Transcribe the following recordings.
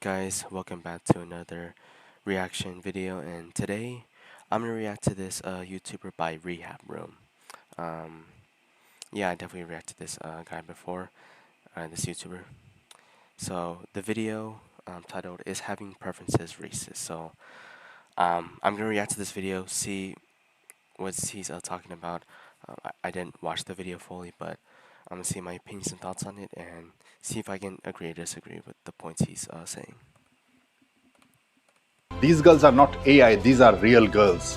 guys? Welcome back to another reaction video, and today I'm gonna react to this YouTuber by Rehab Room. Um, yeah, I definitely reacted to this guy before, this YouTuber. So the video titled is "Having Preferences Racist." So I'm gonna react to this video, see what he's talking about. I didn't watch the video fully, but I'm gonna see my opinions and thoughts on it, and see if I can agree or disagree with the points he's saying. These girls are not AI, these are real girls.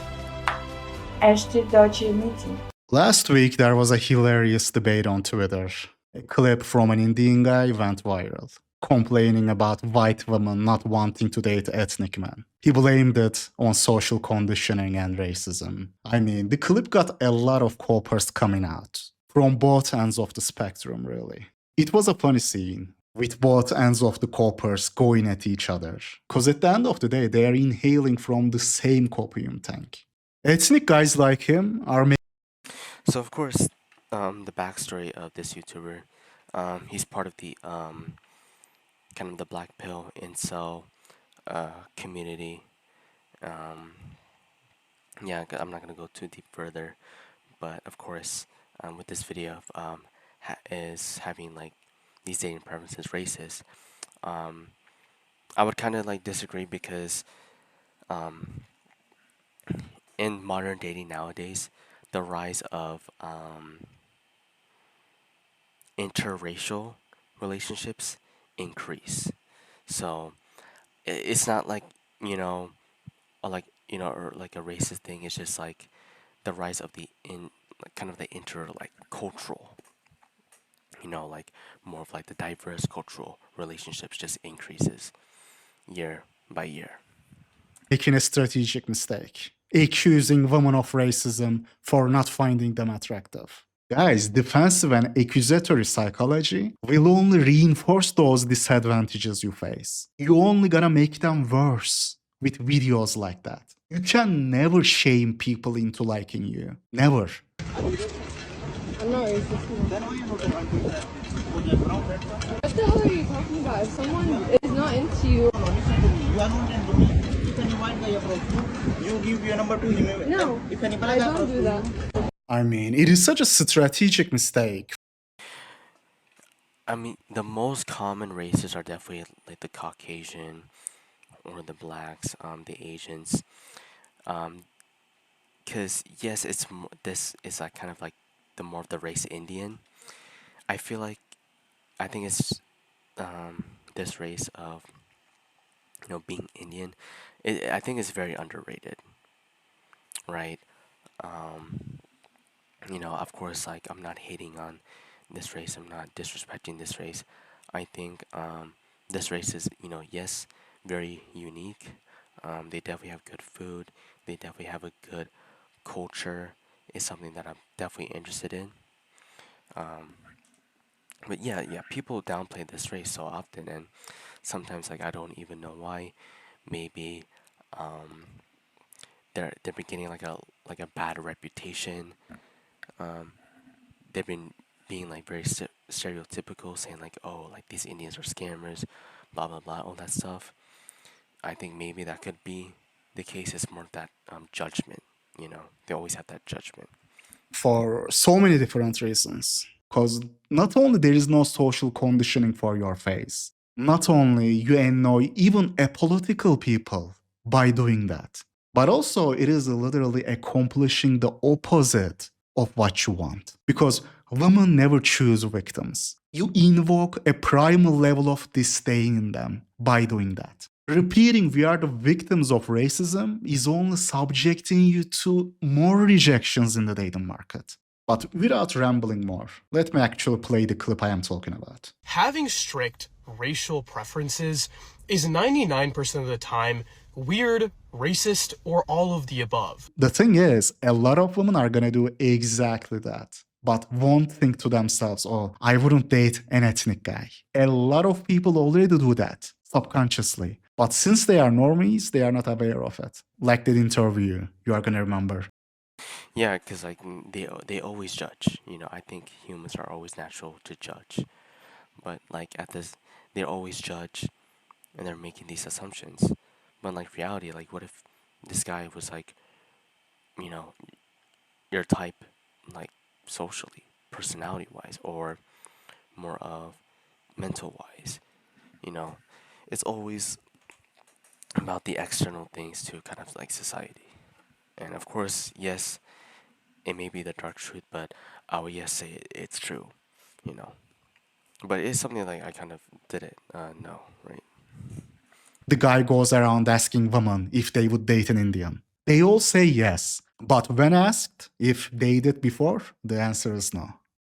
Last week, there was a hilarious debate on Twitter. A clip from an Indian guy went viral, complaining about white women not wanting to date ethnic men. He blamed it on social conditioning and racism. I mean, the clip got a lot of coppers coming out, from both ends of the spectrum, really. It was a funny scene, with both ends of the coppers going at each other, because at the end of the day, they are inhaling from the same copium tank. Ethnic guys like him are So of course, the backstory of this YouTuber, he's part of the kind of the black pill incel community. Um, yeah, I'm not gonna go too deep further, but of course, with this video, is having like these dating preferences racist. Um, I would kind of like disagree because um, in modern dating nowadays, the rise of interracial relationships increase. So it's not like you know, or like a racist thing. It's just like the rise of the in like, kind of the like cultural. Like more of like the diverse cultural relationships just increases year by year. making a strategic mistake, accusing women of racism for not finding them attractive. Guys, defensive and accusatory psychology will only reinforce those disadvantages you face. You only gonna make them worse with videos like that. You can never shame people into liking you. Never. I'm not racist. Then why you not talking that? What the hell are you talking about? If someone is not into you... You are not into me. If any white guy approach you give your number to him. No, if any I don't do that. I mean, it is such a strategic mistake. I mean, the most common races are definitely like the Caucasian or the blacks, the Asians. Because yes, this is like kind of like the more of the race Indian. I feel like I think it's this race of being Indian. I think it's very underrated, right? Um, of course, like I'm not hating on this race. I'm not disrespecting this race. I think this race is yes, very unique. They definitely have good food. They definitely have a good culture. Is something that I'm definitely interested in. Um, but yeah, people downplay this race so often, and sometimes like I don't even know why. Maybe um, they're beginning like a bad reputation. Um, they've been being like very stereotypical, saying like, oh, like these Indians are scammers, blah blah blah, all that stuff. I think maybe that could be the case. It's more that judgment. They always have that judgment. For so many different reasons. Because not only there is no social conditioning for your face, not only you annoy even apolitical people by doing that, but also it is literally accomplishing the opposite of what you want. Because women never choose victims. You invoke a primal level of disdain in them by doing that. Repeating we are the victims of racism is only subjecting you to more rejections in the dating market. But without rambling more, let me actually play the clip I am talking about. Having strict racial preferences is 99% of the time weird, racist, or all of the above. The thing is, a lot of women are gonna do exactly that, but won't think to themselves, oh, I wouldn't date an ethnic guy. A lot of people already do that, subconsciously. But since they are normies, they are not aware of it. Like that interview, you are gonna remember. Yeah, because like they always judge. I think humans are always natural to judge, but like they always judge and they're making these assumptions. But in like reality, like what if this guy was like, you know, your type, like socially, personality wise, or more of mental wise, you know? It's always about the external things to kind of like society. And of course, yes, it may be the dark truth, but I would yes say it's true, you know. But it's something like I kind of didn't know, right? The guy goes around asking women if they would date an Indian. They all say yes, but when asked if they did before, the answer is no.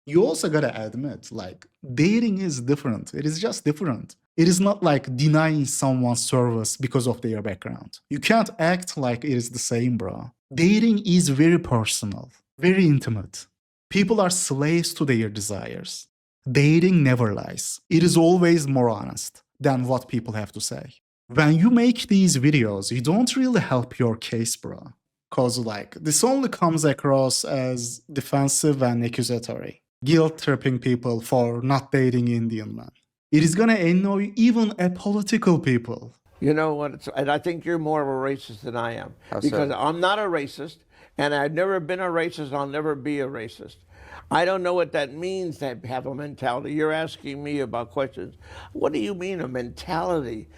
You also gotta admit, like, dating is different. It is just different. It is not like denying someone's service because of their background. You can't act like it is the same, bro. Dating is very personal, very intimate. People are slaves to their desires. Dating never lies. It is always more honest than what people have to say. When you make these videos, you don't really help your case, bro. Cause like this only comes across as defensive and accusatory, guilt tripping people for not dating Indian men. It is gonna annoy even apolitical people. You know what? And I think you're more of a racist than I am. Because I'm not a racist, and I've never been a racist. I'll never be a racist. I don't know what that means to have a mentality. You're asking me about questions. What do you mean, a mentality?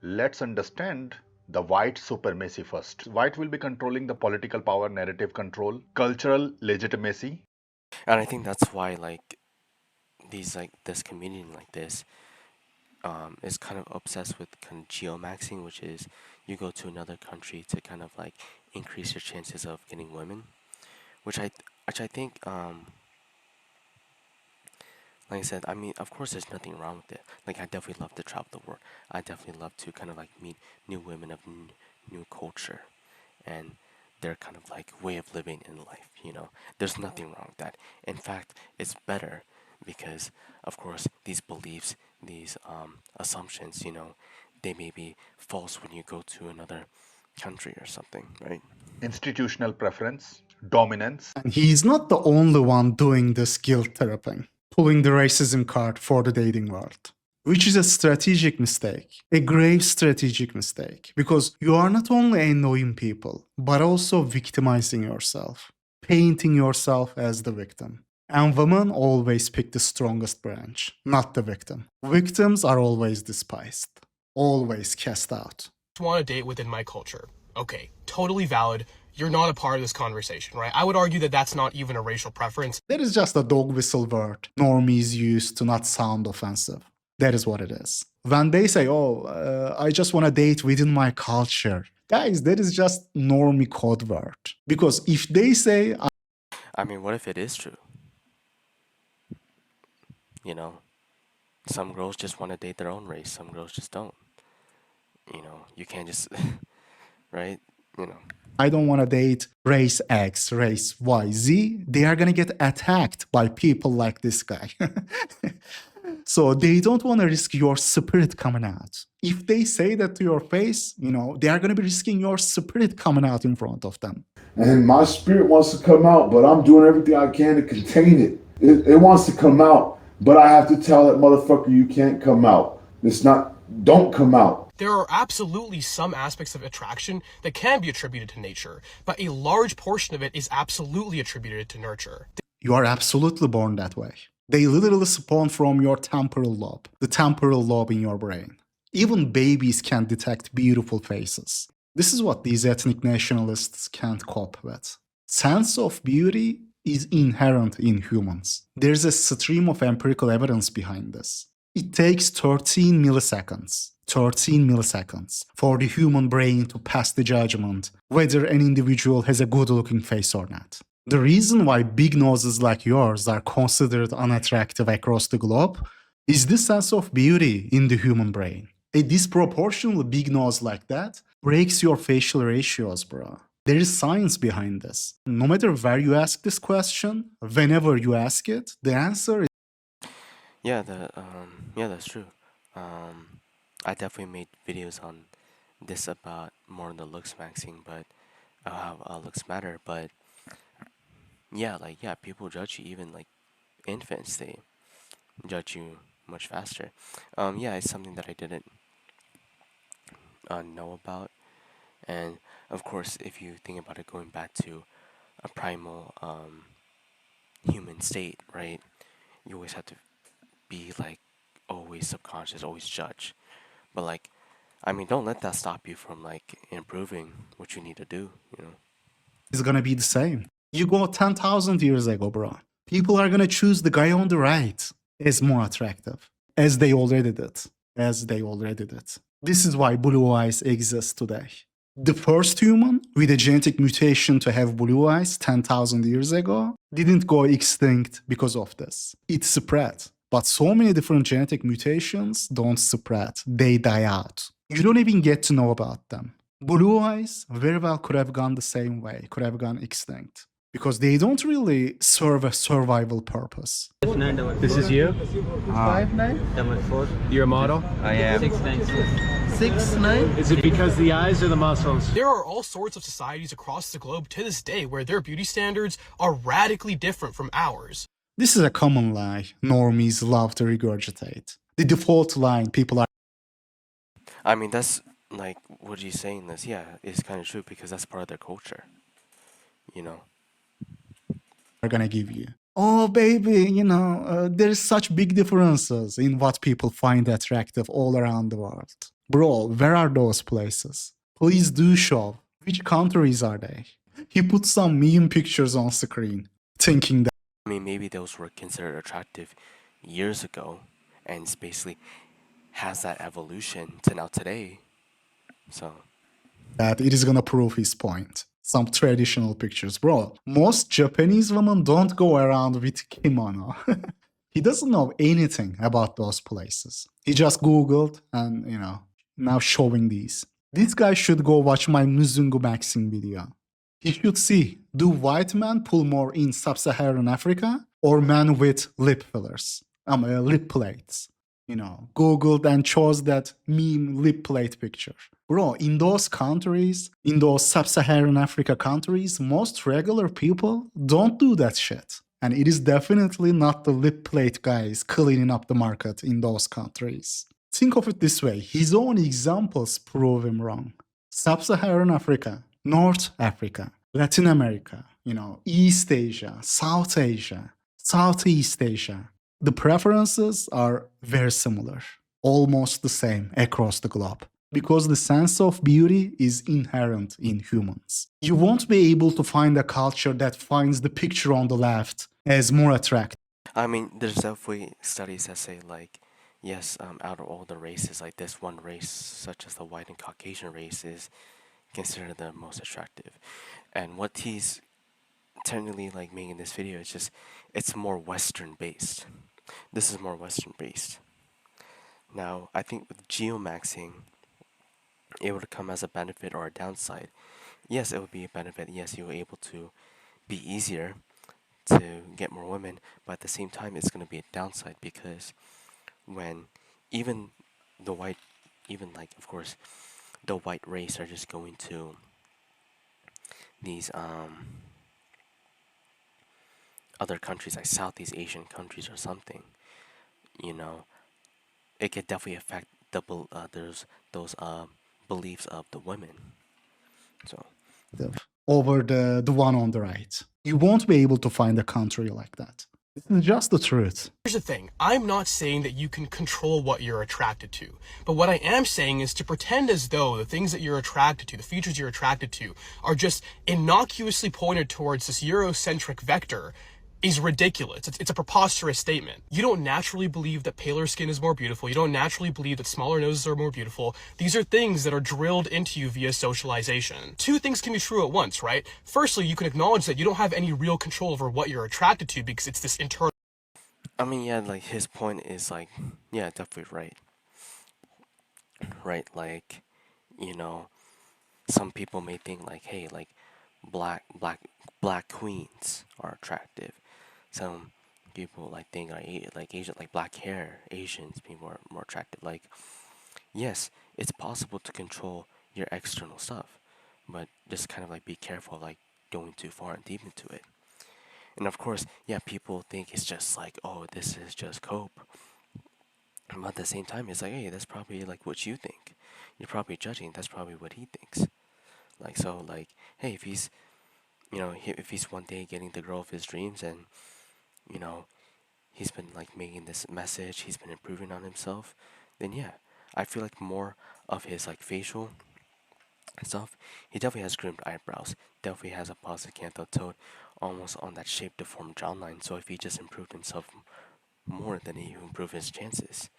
Let's understand the white supremacy first. White will be controlling the political power, narrative control, cultural legitimacy. And I think that's why like these like this community like this is kind of obsessed with kind of geomaxing, which is you go to another country to kind of like increase your chances of getting women, which I think like I said, I mean, of course, there's nothing wrong with it. Like, I definitely love to travel the world. I definitely love to kind of like meet new women of new culture, and their kind of like way of living in life. You know, there's nothing wrong with that. In fact, it's better because, of course, these beliefs, these assumptions, you know, they may be false when you go to another country or something, right? Institutional preference, dominance. And he's not the only one doing this guilt tripping, pulling the racism card for the dating world, which is a strategic mistake, a grave strategic mistake, because you are not only annoying people, but also victimizing yourself, painting yourself as the victim. And women always pick the strongest branch, not the victim. Victims are always despised, always cast out. Want to date within my culture. Okay, totally valid. You're not a part of this conversation, right? I would argue that that's not even a racial preference. That is just a dog whistle word normies use to not sound offensive. That is what it is. When they say, I just want to date within my culture, guys, that is just normie code word. Because if they say, I mean, what if it is true? You know, some girls just want to date their own race. Some girls just don't. You know, you can't just, right? You know. I don't want to date race X, race Y, Z, they are going to get attacked by people like this guy. So they don't want to risk your spirit coming out. If they say that to your face, you know, they are going to be risking your spirit coming out in front of them. And my spirit wants to come out, but I'm doing everything I can to contain it. It wants to come out, but I have to tell that motherfucker you can't come out. It's not, don't come out. There are absolutely some aspects of attraction that can be attributed to nature, but a large portion of it is absolutely attributed to nurture. You are absolutely born that way. They literally spawn from your temporal lobe, the temporal lobe in your brain. Even babies can detect beautiful faces. This is what these ethnic nationalists can't cope with. Sense of beauty is inherent in humans. There's a stream of empirical evidence behind this. It takes 13 milliseconds for the human brain to pass the judgment whether an individual has a good-looking face or not. The reason why big noses like yours are considered unattractive across the globe is the sense of beauty in the human brain. A disproportionately big nose like that breaks your facial ratios, bro. There is science behind this. No matter where you ask this question, whenever you ask it, the answer is Yeah, that's true. I definitely made videos on this about more on the looks maxing, but how looks matter. But yeah, like yeah, people judge you. Even like infants, they judge you much faster. Yeah, it's something that I didn't know about. And of course, if you think about it, going back to a primal human state, right? You always have to be like always subconscious, always judge. But like, I mean, don't let that stop you from like improving what you need to do. You know. It's gonna be the same. You go 10,000 years ago, bro. People are gonna choose the guy on the right as more attractive, as they already did. As they already did. This is why blue eyes exist today. The first human with a genetic mutation to have blue eyes 10,000 years ago didn't go extinct because of this. It spread. But so many different genetic mutations don't spread, they die out. You don't even get to know about them. Blue eyes very well could have gone the same way, could have gone extinct. Because they don't really serve a survival purpose. This is you? 5'9". You're a model? I am. 6'9". Is it because the eyes or the muscles? There are all sorts of societies across the globe to this day where their beauty standards are radically different from ours. This is a common lie normies love to regurgitate. The default line people are I mean, that's like what you saying. This, yeah, it's kind of true because that's part of their culture. You know. gonna give you. Oh, baby, there's such big differences in what people find attractive all around the world. Bro, where are those places? Please do show. Which countries are they? He put some meme pictures on screen, thinking that. I mean, maybe those were considered attractive years ago, and it's basically has that evolution to now today. So. That it is gonna prove his point. Some traditional pictures. Bro, most Japanese women don't go around with kimono. He doesn't know anything about those places. He just Googled and, now showing these. This guy should go watch my Muzungu Maxing video. He should see, do white men pull more in sub-Saharan Africa or men with lip fillers? Lip plates. Googled and chose that meme lip plate picture. Bro, in those countries, in those sub-Saharan Africa countries, most regular people don't do that shit. And it is definitely not the lip plate guys cleaning up the market in those countries. Think of it this way, his own examples prove him wrong. Sub-Saharan Africa, North Africa, Latin America, East Asia, South Asia, Southeast Asia. The preferences are very similar, almost the same across the globe, because the sense of beauty is inherent in humans. You won't be able to find a culture that finds the picture on the left as more attractive. I mean, there's definitely studies that say like, yes, out of all the races, like this one race, such as the white and Caucasian race, is considered the most attractive. And what he's technically like making this video is just, it's more Western based. This is more Western based. Now, I think with geomaxing, it would come as a benefit or a downside. Yes, it would be a benefit. Yes, you were able to be easier to get more women, but at the same time, it's going to be a downside because when even the white, even like, of course, the white race are just going to these other countries like Southeast Asian countries or something, it could definitely affect those beliefs of the women. So over the one on the right. You won't be able to find a country like that. This is just the truth. Here's the thing, I'm not saying that you can control what you're attracted to, but what I am saying is to pretend as though the things that you're attracted to, the features you're attracted to, are just innocuously pointed towards this Eurocentric vector is ridiculous. It's a preposterous statement. You don't naturally believe that paler skin is more beautiful. You don't naturally believe that smaller noses are more beautiful. These are things that are drilled into you via socialization. Two things can be true at once, right? Firstly, you can acknowledge that you don't have any real control over what you're attracted to because it's this internal. I mean, yeah, like his point is like, yeah, definitely right. Right, like, some people may think like, hey, like black queens are attractive. Some people like think like Asian, like black hair Asians being more attractive. Like, yes, it's possible to control your external stuff, but just kind of like be careful, like going too far and deep into it. And of course, yeah, people think it's just like, oh, this is just cope. But at the same time, it's like, hey, that's probably like what you think. you're probably judging. That's probably what he thinks. Like, so, like, hey, if he's, if he's one day getting the girl of his dreams, and, you know, he's been, like, making this message, he's been improving on himself, then yeah, I feel like more of his, like, facial and stuff, he definitely has groomed eyebrows, definitely has a positive canthal toe, almost on that shape deformed jawline. So if he just improved himself more, then he will improve his chances.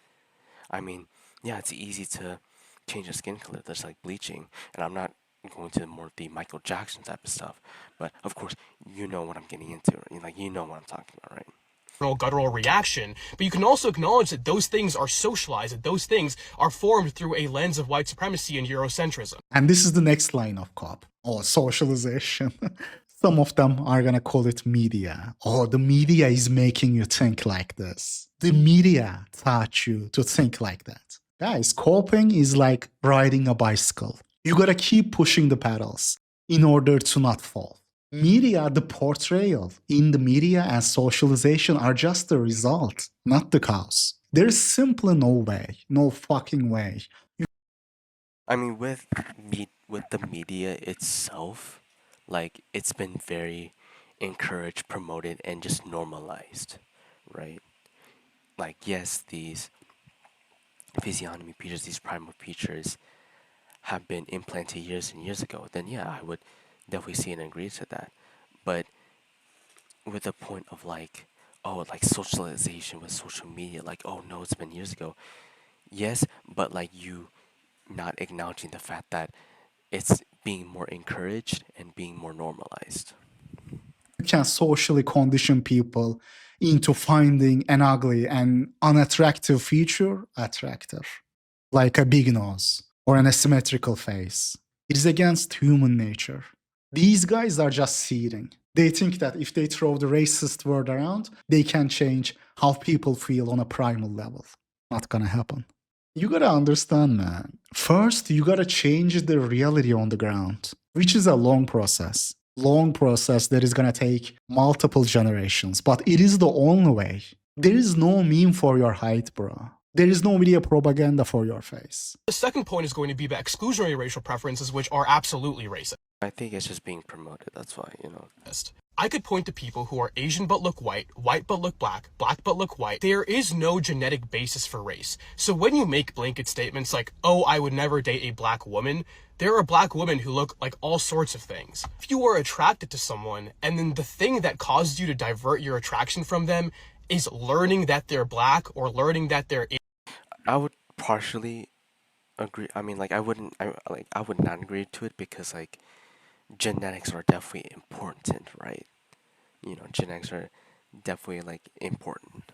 I mean, yeah, it's easy to change your skin color. There's like bleaching, and I'm not going to more of the Michael Jackson type of stuff, but of course, you know what I'm getting into. Like, you know what I'm talking about, right? Guttural reaction, but you can also acknowledge that those things are socialized, that those things are formed through a lens of white supremacy and Eurocentrism. And this is the next line of COP, or socialization. Some of them are gonna call it media. Oh, the media is making you think like this. The media taught you to think like that. Guys, coping is like riding a bicycle. You gotta keep pushing the pedals in order to not fall. Media, the portrayal in the media and socialization are just the result, not the cause. There's simply no way, no fucking way. I mean, with the media itself, like, it's been very encouraged, promoted, and just normalized, right? Like, yes, these physiognomy features, these primal features, have been implanted years and years ago. Then yeah, I would definitely see and agree to that. But with the point of like, oh, like socialization with social media, like, oh no, it's been years ago. Yes, but like, you not acknowledging the fact that it's being more encouraged and being more normalized. You can socially condition people into finding an ugly and unattractive feature attractive, like a big nose or an asymmetrical face. It is against human nature. These guys are just seeding. They think that if they throw the racist word around, they can change how people feel on a primal level. Not gonna happen. You gotta understand, man. First, you gotta change the reality on the ground, which is a long process. Long process that is gonna take multiple generations, but it is the only way. There is no meme for your height, bro. There is no media propaganda for your face. The second point is going to be about exclusionary racial preferences, which are absolutely racist. I think it's just being promoted. That's why, I could point to people who are Asian but look white, white but look black, black but look white. There is no genetic basis for race. So when you make blanket statements like, oh, I would never date a black woman, there are black women who look like all sorts of things. If you are attracted to someone, and then the thing that caused you to divert your attraction from them is learning that they're black or learning that they're I would partially agree. I mean, like, I would not agree to it, because like, genetics are definitely important, right? Genetics are definitely like important.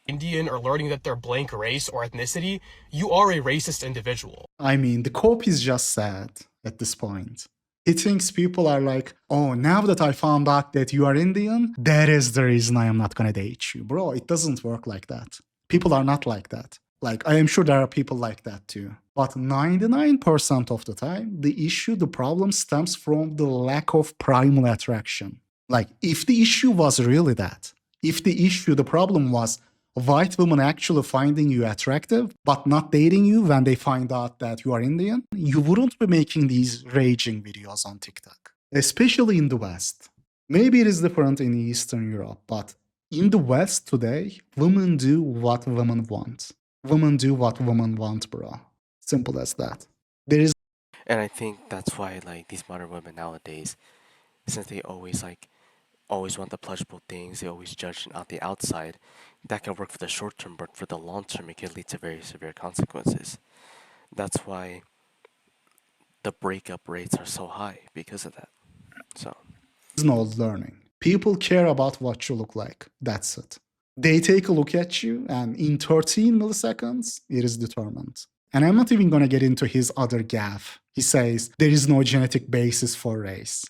Indian or learning that they're blank race or ethnicity, you are a racist individual. I mean, the Cope is just sad at this point. He thinks people are like, oh, now that I found out that you are Indian, that is the reason I am not gonna date you. Bro, it doesn't work like that. People are not like that. Like, I am sure there are people like that too. But 99% of the time, the problem stems from the lack of primal attraction. Like, if the issue was really that, the problem was white women actually finding you attractive, but not dating you when they find out that you are Indian, you wouldn't be making these raging videos on TikTok, especially in the West. Maybe it is different in Eastern Europe, but in the West today, women do what women want. Women do what women want, bro. Simple as that. And I think that's why, like, these modern women nowadays, since they always want the pleasurable things, they always judge on the outside. That can work for the short term, but for the long term, it can lead to very severe consequences. That's why the breakup rates are so high, because of that. So There is no learning. People care about what you look like. That's it. They take a look at you, and in 13 milliseconds, it is determined. And I'm not even going to get into his other gaffe. He says there is no genetic basis for race.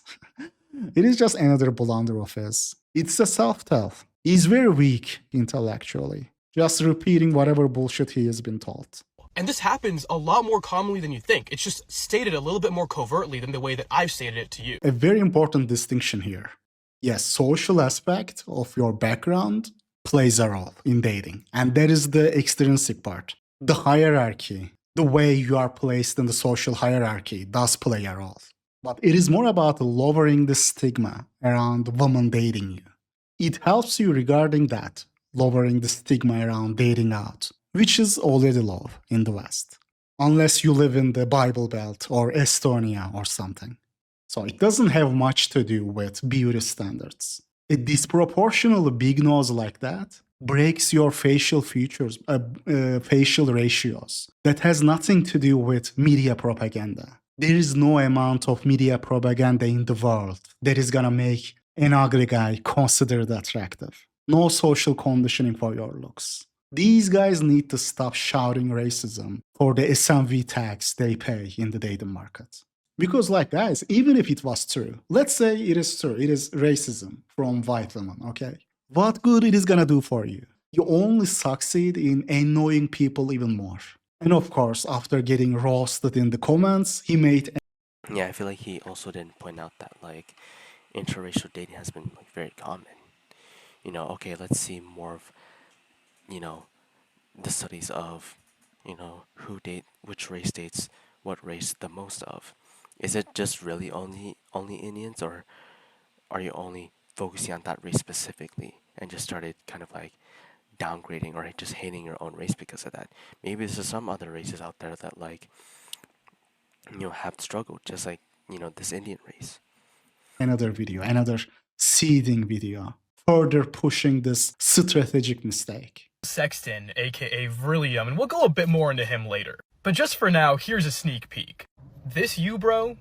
It is just another blunder of his. It's a self-tell. He's very weak intellectually, just repeating whatever bullshit he has been told. And this happens a lot more commonly than you think. It's just stated a little bit more covertly than the way that I've stated it to you. A very important distinction here. Yes, social aspect of your background plays a role in dating. And that is the extrinsic part. The hierarchy, The way you are placed in the social hierarchy does play a role. But it is more about lowering the stigma around women dating you. It helps you regarding that, lowering the stigma around dating out, which is already low in the West. Unless you live in the Bible Belt or Estonia or something. So it doesn't have much to do with beauty standards. A disproportionately big nose like that breaks your facial features, facial ratios. That has nothing to do with media propaganda. There is no amount of media propaganda in the world that is gonna make an ugly guy considered attractive. No social conditioning for your looks. These guys need to stop shouting racism for the SMV tax they pay in the dating market. Because, like, guys, even if it was true, let's say it is true, it is racism from white women, okay? What good it is gonna do for you? You only succeed in annoying people even more. And of course, after getting roasted in the comments, he made. Yeah, I feel like he also didn't point out that like interracial dating has been like very common. Okay, let's see more of you know the studies of which race dates what race the most of. Is it just really only Indians, or are you only focusing on that race specifically and just started kind of like downgrading or just hating your own race because of that? Maybe there's some other races out there that like have struggled just like this Indian race. Another video, another seeding video, further pushing this strategic mistake. Sexton, aka Vrillium, and we'll go a bit more into him later. But just for now, here's a sneak peek. This you, bro?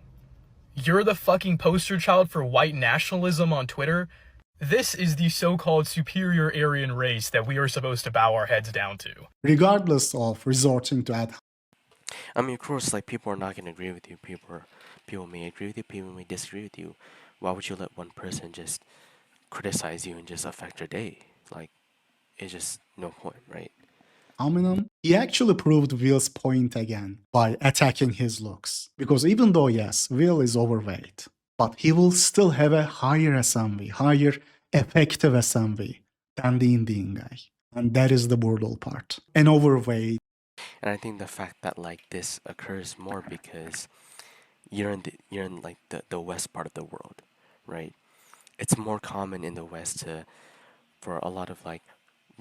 You're the fucking poster child for white nationalism on Twitter? This is the so-called superior Aryan race that we are supposed to bow our heads down to. Regardless of resorting to ad. I mean, of course, like people are not gonna agree with you. People may agree with you. People may disagree with you. Why would you let one person just criticize you and just affect your day? Like, it's just no point, right? He actually proved Will's point again by attacking his looks. Because even though, yes, Will is overweight, but he will still have a higher SMV, higher effective SMV than the Indian guy. And that is the brutal part. An overweight. And I think the fact that like this occurs more because you're in like the west part of the world, right? It's more common in the west for a lot of like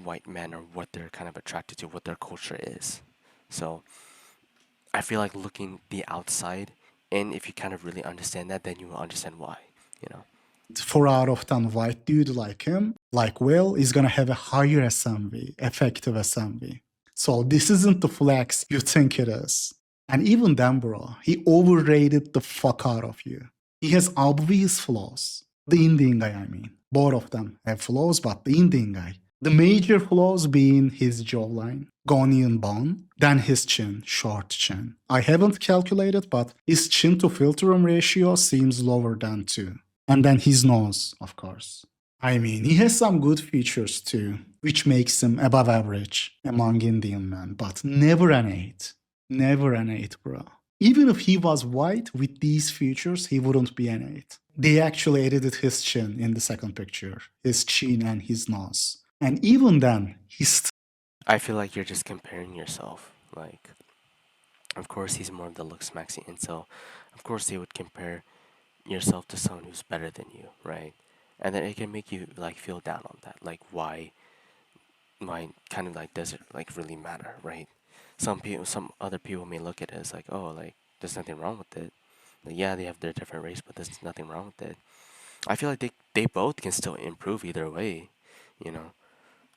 white men or what they're kind of attracted to, what their culture is. So I feel like looking the outside, and if you kind of really understand that, then you will understand why. 4 out of 10 white dude like him, like Will, is gonna have a higher SMV, effective SMV. So this isn't the flex you think it is. And even then, bro, he overrated the fuck out of you. He has obvious flaws. The Indian guy, I mean. Both of them have flaws, but the Indian guy. The major flaws being his jawline, Ghanaian bone, then his chin, short chin. I haven't calculated, but his chin to philtrum ratio seems lower than 2. And then his nose, of course. I mean, he has some good features too, which makes him above average among Indian men, but never an 8. Never an 8, bro. Even if he was white with these features, he wouldn't be an 8. They actually edited his chin in the second picture, his chin and his nose. And even then, he's. I feel like you're just comparing yourself. Like, of course, he's more of the looks maxi, and so, of course, they would compare yourself to someone who's better than you, right? And then it can make you like feel down on that. Like, why kind of like does it like really matter, right? Some other people may look at it as like, oh, like there's nothing wrong with it. Like, yeah, they have their different race, but there's nothing wrong with it. I feel like they both can still improve either way, you know.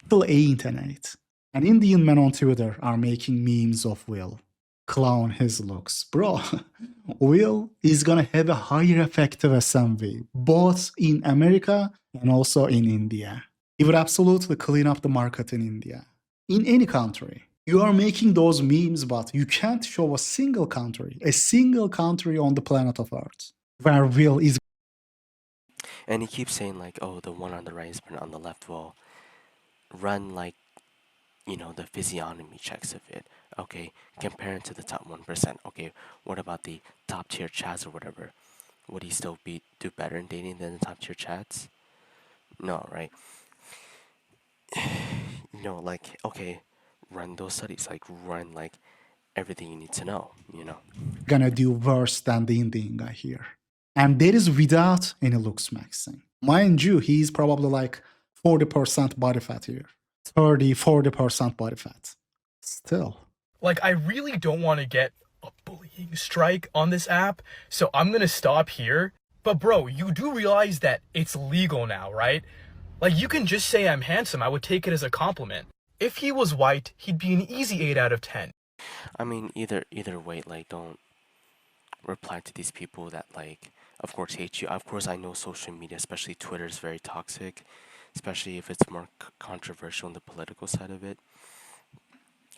Still ain't an 8. And Indian men on Twitter are making memes of Will. Clown his looks. Bro, Will is gonna have a higher effective SMV, both in America and also in India. He would absolutely clean up the market in India. In any country. You are making those memes, but you can't show a single country on the planet of Earth where Will is. And he keeps saying like, oh, the one on the right is better on the left. Well, run like, the physiognomy checks of it. Okay, compare it to the top 1%. Okay, what about the top tier chats or whatever? Would he still do better in dating than the top tier chats? No, right? Like, okay, run those studies. Like, run like everything you need to know, you know. Gonna do worse than the Indian guy here. And that is without any looks maxing. Mind you, he's probably like 40% body fat here. 30-40% body fat. Still. Like, I really don't want to get a bullying strike on this app, so I'm gonna stop here. But bro, you do realize that it's legal now, right? Like, you can just say I'm handsome. I would take it as a compliment. If he was white, he'd be an easy 8 out of 10. I mean, either way, like, don't reply to these people that, like, of course hate you. Of course, I know social media, especially Twitter, is very toxic, especially if it's more controversial on the political side of it.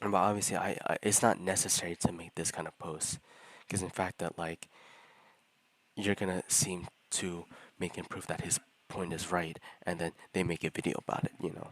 But obviously, I it's not necessary to make this kind of post, because in fact that, like, you're gonna seem to make him prove that his point is right, and then they make a video about it, you know.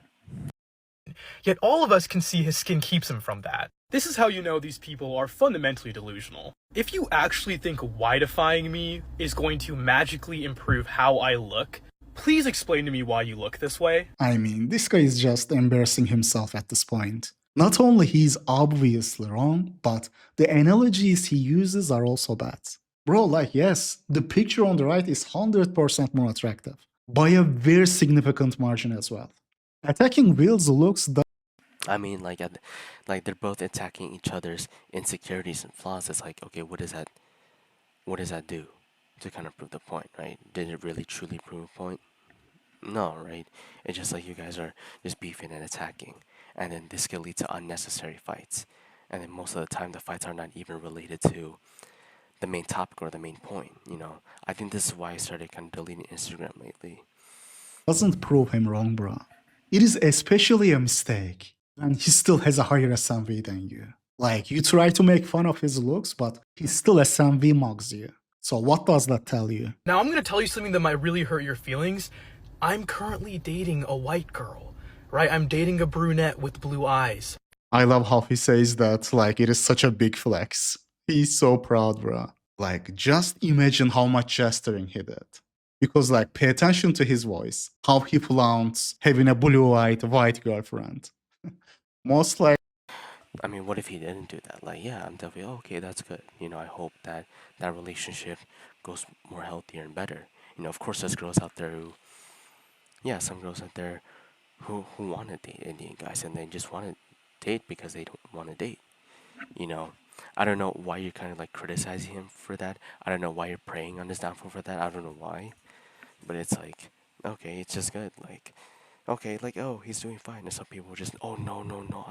Yet all of us can see his skin keeps him from that. This is how you know these people are fundamentally delusional. If you actually think whiteifying me is going to magically improve how I look, please explain to me why you look this way. I mean, this guy is just embarrassing himself at this point. Not only he's obviously wrong, but the analogies he uses are also bad. Bro, like, yes, the picture on the right is 100% more attractive, by a very significant margin as well. Attacking Will's looks I mean, like, like they're both attacking each other's insecurities and flaws. It's like, okay, what does that do to kind of prove the point, right? Did it really truly prove a point? No, right? It's just like you guys are just beefing and attacking, and then this can lead to unnecessary fights. And then most of the time, the fights are not even related to the main topic or the main point, you know. I think this is why I started kind of deleting Instagram lately. doesn't prove him wrong, bro. It is especially a mistake, and he still has a higher SMV than you. Like, you try to make fun of his looks, but he still SMV mugs you. So what does that tell you? Now I'm going to tell you something that might really hurt your feelings. I'm currently dating a white girl, right? I'm dating a brunette with blue eyes. I love how he says that, like, it is such a big flex. He's so proud, bro. Like, just imagine how much gesturing he did. Because, like, pay attention to his voice, how he flaunts having a blue-eyed white girlfriend. Most like, I mean, what if he didn't do that? Like, yeah, I'm definitely, okay, that's good. You know, I hope that that relationship goes more healthier and better. You know, of course, there's girls out there who, yeah, some girls out there who want to date Indian guys, and they just want to date because they don't want to date. You know, I don't know why you're kind of like criticizing him for that. I don't know why you're preying on his downfall for that. I don't know why. But it's like, okay, it's just good. Like, okay, like, oh, he's doing fine. And some people just, oh, no,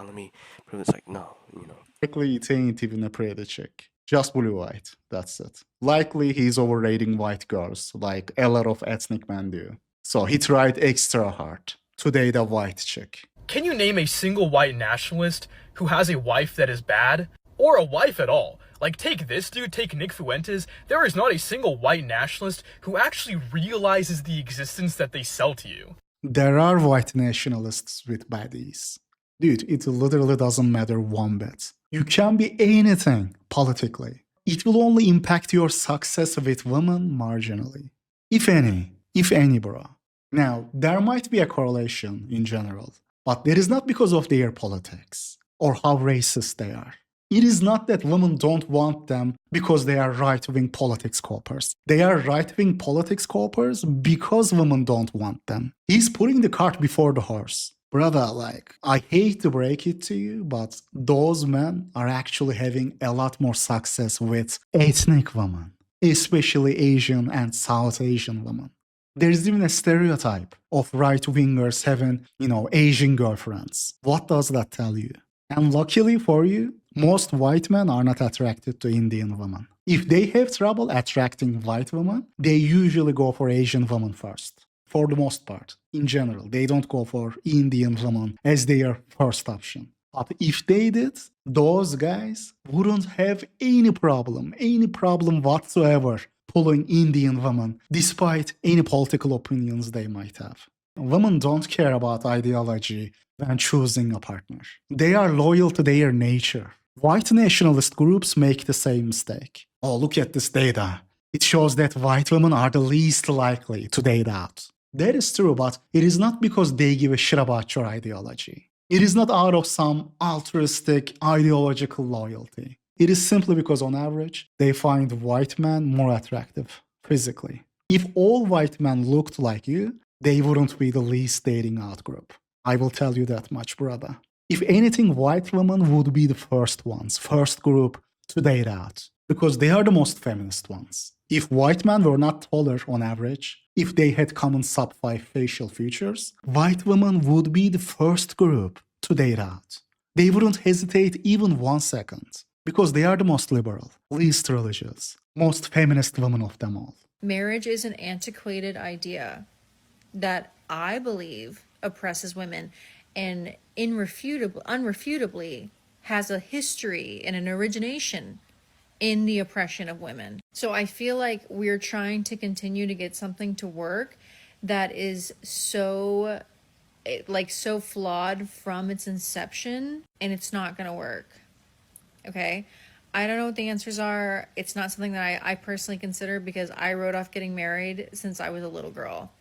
let me prove it's like, no, you know. likely it ain't even a pretty chick. Just blue-eyed, that's it. Likely he's overrating white girls, like a lot of ethnic men do. So he tried extra hard to date a white chick. Can you name a single white nationalist who has a wife that is bad? Or a wife at all? Like, take this dude, take Nick Fuentes. There is not a single white nationalist who actually realizes the existence that they sell to you. There are white nationalists with baddies. Dude, it literally doesn't matter one bit. You can be anything politically. It will only impact your success with women marginally. If any, bro. Now, there might be a correlation in general, but that is not because of their politics or how racist they are. It is not that women don't want them because they are right-wing politics coppers. They are right-wing politics coppers because women don't want them. He's putting the cart before the horse. Brother, like, I hate to break it to you, but those men are actually having a lot more success with ethnic women, especially Asian and South Asian women. There's even a stereotype of right-wingers having, Asian girlfriends. What does that tell you? And luckily for you, most white men are not attracted to Indian women. If they have trouble attracting white women, they usually go for Asian women first. For the most part, in general, they don't go for Indian women as their first option. But if they did, those guys wouldn't have any problem whatsoever pulling Indian women, despite any political opinions they might have. Women don't care about ideology when choosing a partner. They are loyal to their nature. White nationalist groups make the same mistake. Oh, look at this data. It shows that white women are the least likely to date out. That is true, but it is not because they give a shit about your ideology. It is not out of some altruistic ideological loyalty. It is simply because on average, they find white men more attractive physically. If all white men looked like you, they wouldn't be the least dating out group. I will tell you that much, brother. If anything, white women would be the first ones, first group to date out, because they are the most feminist ones. If white men were not taller on average, if they had common sub 5 facial features, white women would be the first group to date out. They wouldn't hesitate even 1 second, because they are the most liberal, least religious, most feminist women of them all. Marriage is an antiquated idea that I believe oppresses women and unrefutably has a history and an origination in the oppression of women. So I feel like we're trying to continue to get something to work that is so flawed from its inception, and it's not going to work. Okay? I don't know what the answers are. It's not something that I personally consider because I wrote off getting married since I was a little girl.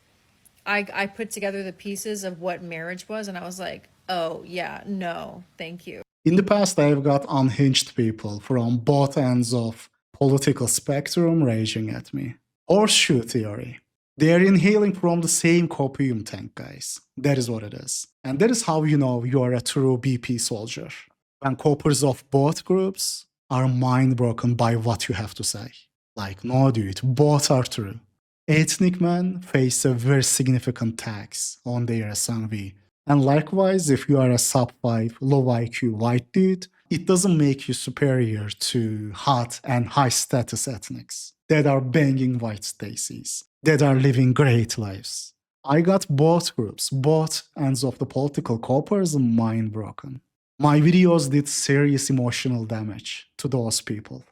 I put together the pieces of what marriage was, and I was like, oh, yeah, no, thank you. In the past, I've got unhinged people from both ends of political spectrum raging at me. Horseshoe theory. They are inhaling from the same copium tank, guys. That is what it is. And that is how you know you are a true BP soldier. When coppers of both groups are mind broken by what you have to say. Like, no, dude, both are true. Ethnic men face a very significant tax on their SNV. And likewise, if you are a sub 5 low IQ white dude, it doesn't make you superior to hot and high status ethnics that are banging white Stacies, that are living great lives. I got both groups, both ends of the political coppers mind broken. My videos did serious emotional damage to those people.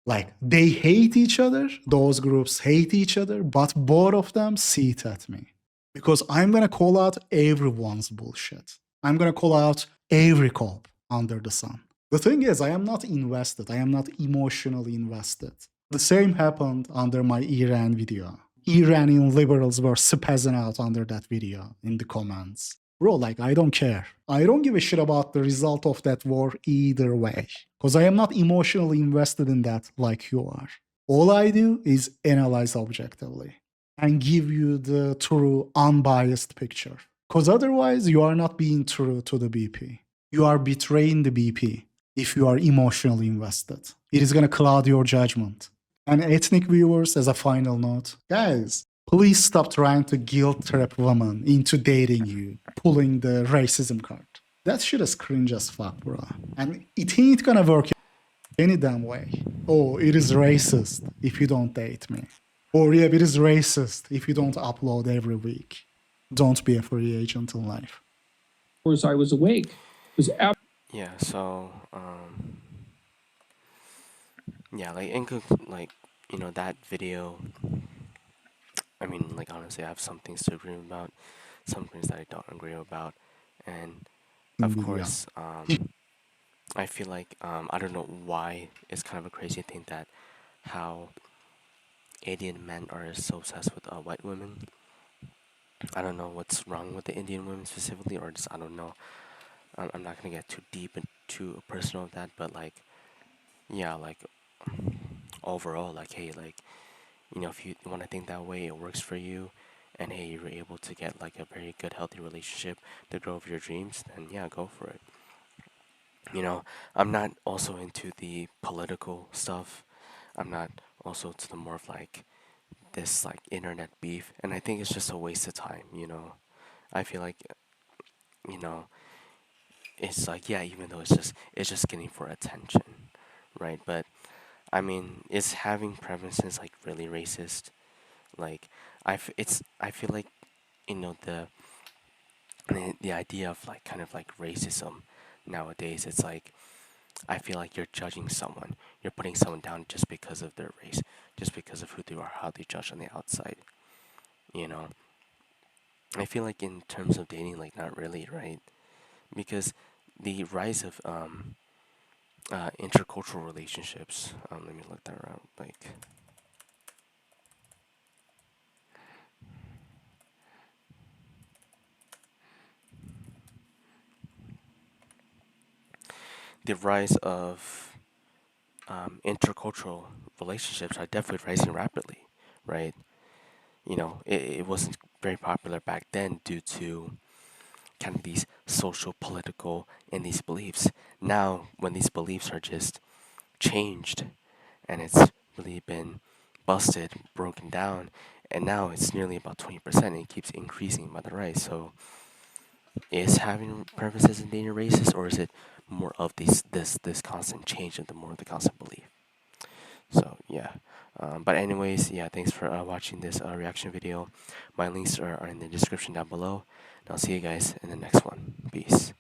Like, they hate each other, those groups hate each other, but both of them see it at me. Because I'm gonna call out everyone's bullshit. I'm gonna call out every cop under the sun. The thing is, I am not invested, I am not emotionally invested. The same happened under my Iran video. Iranian liberals were spazzing out under that video in the comments. Bro, like, I don't care. I don't give a shit about the result of that war either way. Because I am not emotionally invested in that like you are. All I do is analyze objectively and give you the true, unbiased picture. Because otherwise, you are not being true to the BP. You are betraying the BP if you are emotionally invested. It is going to cloud your judgment. And ethnic viewers, as a final note, guys, please stop trying to guilt trap women into dating you, pulling the racism card. That shit is cringe as fuck, bro. And it ain't gonna work any damn way. Oh, it is racist if you don't date me. Or yeah, it is racist if you don't upload every week. Don't be a free agent in life. Of course, I was awake. It was Yeah, so yeah, like that video, I mean, like, honestly, I have some things to agree about, some things that I don't agree about, and of course, I feel like I don't know why it's kind of a crazy thing that how Indian men are so obsessed with white women. I don't know what's wrong with the Indian women specifically, or just I don't know. I'm not gonna get too deep and too personal of that, but like, yeah, like overall, like, hey, like, if you want to think that way, it works for you, and hey, you were able to get like a very good, healthy relationship, the girl of your dreams, then yeah, go for it. I'm not also into the political stuff. I'm not also to the more of like this like internet beef, and I think it's just a waste of time. I feel like, you know, it's like, yeah, even though it's just getting for attention, right? But I mean, is having preferences like really racist? Like, I feel like, the idea of like kind of like racism nowadays, it's like I feel like you're judging someone, you're putting someone down just because of their race, just because of who they are, how they judge on the outside. You know, I feel like in terms of dating, like, not really, right? Because the rise of intercultural relationships. Let me look that around. Like, the rise of intercultural relationships are definitely rising rapidly, right? It wasn't very popular back then due to kind of these social, political, and these beliefs. Now, when these beliefs are just changed and it's really been busted, broken down, and now it's nearly about 20% and it keeps increasing by the right. So, is having preferences in dating racist, or is it more of this constant change and the more of the constant belief? So yeah, but anyways, yeah, thanks for watching this reaction video. My links are in the description down below, and I'll see you guys in the next one. Peace.